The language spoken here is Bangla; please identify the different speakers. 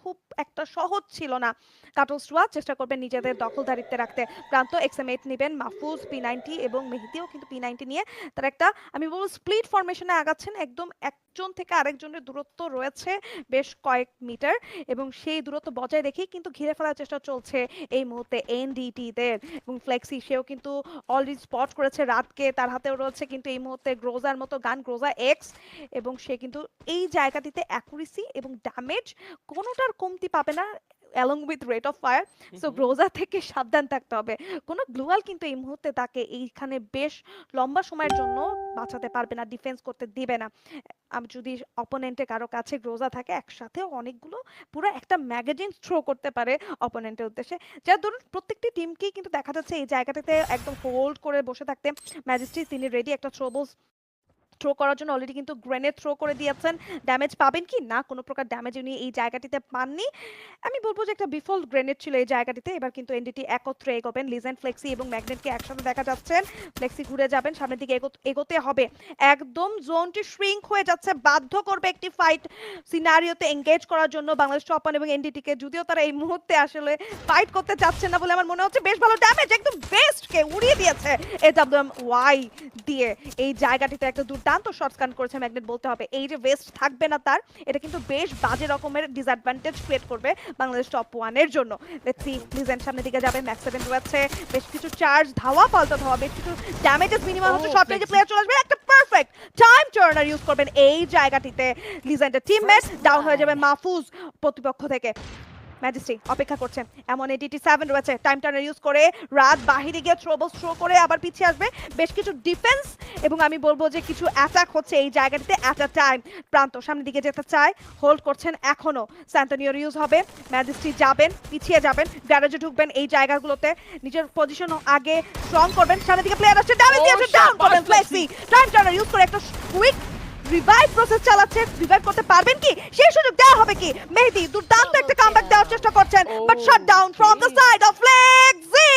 Speaker 1: খুব একটা সহজ ছিল না। কাটলসরা চেষ্টা করবেন নিজেদের দখলদারিত্বে রাখতে। প্রান্ত XM8 নিবেন, মাহফুজ P90 এবং মেহেদীও কিন্তু P90 নিয়ে তারা একটা আমি বলব স্প্লিট ফরমেশনে আগাচ্ছেন। একদম একজন থেকে আরেকজনের দূরত্ব রয়েছে বেশ কয়েক মিটার এবং সেই দূরত্ব বজায় রেখেই কিন্তু ঘিরে ফেলার চেষ্টা চলছে এই মুহূর্তে এনডিটি দের এবং ফ্লেক্সি সেও কিন্তু অলরেডি স্পট করেছে রাতকে, তার হাতেও রয়েছে কিন্তু এই মুহূর্তে গ্রোজার মতো গান, গ্রোজা এক্স, এবং সে কিন্তু এই জায়গাটিতে অ্যাকুরেসি এবং ড্যামেজ কোনোটার কমতি পাবে না along with rate of fire. So গ্রোজা থেকে সাবধান থাকতে হবে। কোনো গ্লুয়াল কিন্তু এই মুহূর্তে তাকে এইখানে বেশ লম্বা সময়ের জন্য বাঁচাতে পারবে না, ডিফেন্স করতে দিবে না। আমি যদি অপোনেন্টে কারো কাছে গ্রোজা থাকে একসাথে অনেকগুলো পুরো একটা ম্যাগাজিন থ্রো করতে পারে অপোনেন্টের উদ্দেশ্যে, যার ধরুন প্রত্যেকটি টিমকেই কিন্তু দেখা যাচ্ছে এই জায়গাটাতে একদম হোল্ড করে বসে থাকতে। ম্যাজিস্ট্রি তিনি রেডি একটা থ্রোবলস থ্রো করার জন্য অলরেডি কিন্তু গ্রেনেড থ্রো করে দিয়েছেন। ড্যামেজ পাবেন কি না, কোনো প্রকার ড্যামেজ উনি এই জায়গাটিতে পাননি। আমি বলবো যে একটা বিফল গ্রেনেড ছিল এই জায়গাটিতে। এবার কিন্তু এনডিটি একত্রে এগোবেন, লিজেন্ড, ফ্লেক্সি এবং ম্যাগনেটকে একসাথে দেখা যাচ্ছেন। ফ্লেক্সি ঘুরে যাবেন, সামনের দিকে এগোতে হবে। একদম জোনটি শ্রিঙ্ক হয়ে যাচ্ছে, বাধ্য করবে একটি ফাইট সিনারিওতে এঙ্গেজ করার জন্য বাংলাদেশ টপান এবং এনডিটিকে, যদিও তারা এই মুহূর্তে আসলে ফাইট করতে চাচ্ছে না বলে আমার মনে হচ্ছে। বেশ ভালো ড্যামেজ, একদম বেস্টকে উড়িয়ে দিয়েছে AWM দিয়ে। এই জায়গাটিতে একটা দুর্দান্ত শট স্কান করেছে ম্যাগনেট বলতে হবে। এই যে ওয়েস্ট থাকবে না তার, এটা কিন্তু বেশ বাজে রকমের ডিসঅ্যাডভান্টেজ ক্রিয়েট করবে বাংলাদেশ টপ ওয়ানের জন্য। লেটস সি, লিজেন্ড সামনের দিকে যাবে, ম্যাক্স 7 রয়েছে, বেশ কিছু চার্জ, ধাওয়া পাল্টা ধাওয়া, বেশ কিছু ড্যামেজেস মিনিমাম হচ্ছে। শর্ট রেঞ্জে প্লেয়ার চলে আসবে, একটা পারফেক্ট টাইম টার্নার ইউজ করবেন এই জায়গাটিতে। লিজেন্ডের টিমমেট ডাউন হয়ে যাবে মাহফুজ প্রতিপক্ষ থেকে। ম্যাজিস্ট্রি অপেক্ষা করছেন, এমন এডিটি 7 রয়েছে, টাইম টার্নার ইউজ করে রাত বাহিরে গিয়ে থ্রো করে আবার পিছিয়ে আসবে। বেশ কিছু ডিফেন্স এবং আমি বলবো যে কিছু অ্যাটাক হচ্ছে এই জায়গাটিতে অ্যাট আ টাইম। প্রান্ত সামনের দিকে যেতে চায়, হোল্ড করছেন এখনো। স্যান্টনিওর ইউজ হবে, ম্যাজিস্ট্রি যাবেন, পিছিয়ে যাবেন, গ্যারেজে ঢুকবেন এই জায়গাগুলোতে, নিজের পজিশন আগে স্ট্রং করবেন। সামনের দিকে প্লেয়ার আসছে, ড্যামেজ দিয়েছে, ডাউন করবেন ফ্লেক্সি। টাইম টার্নার ইউজ করে একটা কুইক রিভাইভ প্রসেস চালাচ্ছে, রিভাইভ করতে পারবেন কি, সেই সুযোগ দেওয়া হবে কি? মেহেদী দুর্দান্ত একটা কামব্যাক দেওয়ার চেষ্টা করছেন, but shut down from the side of flexi.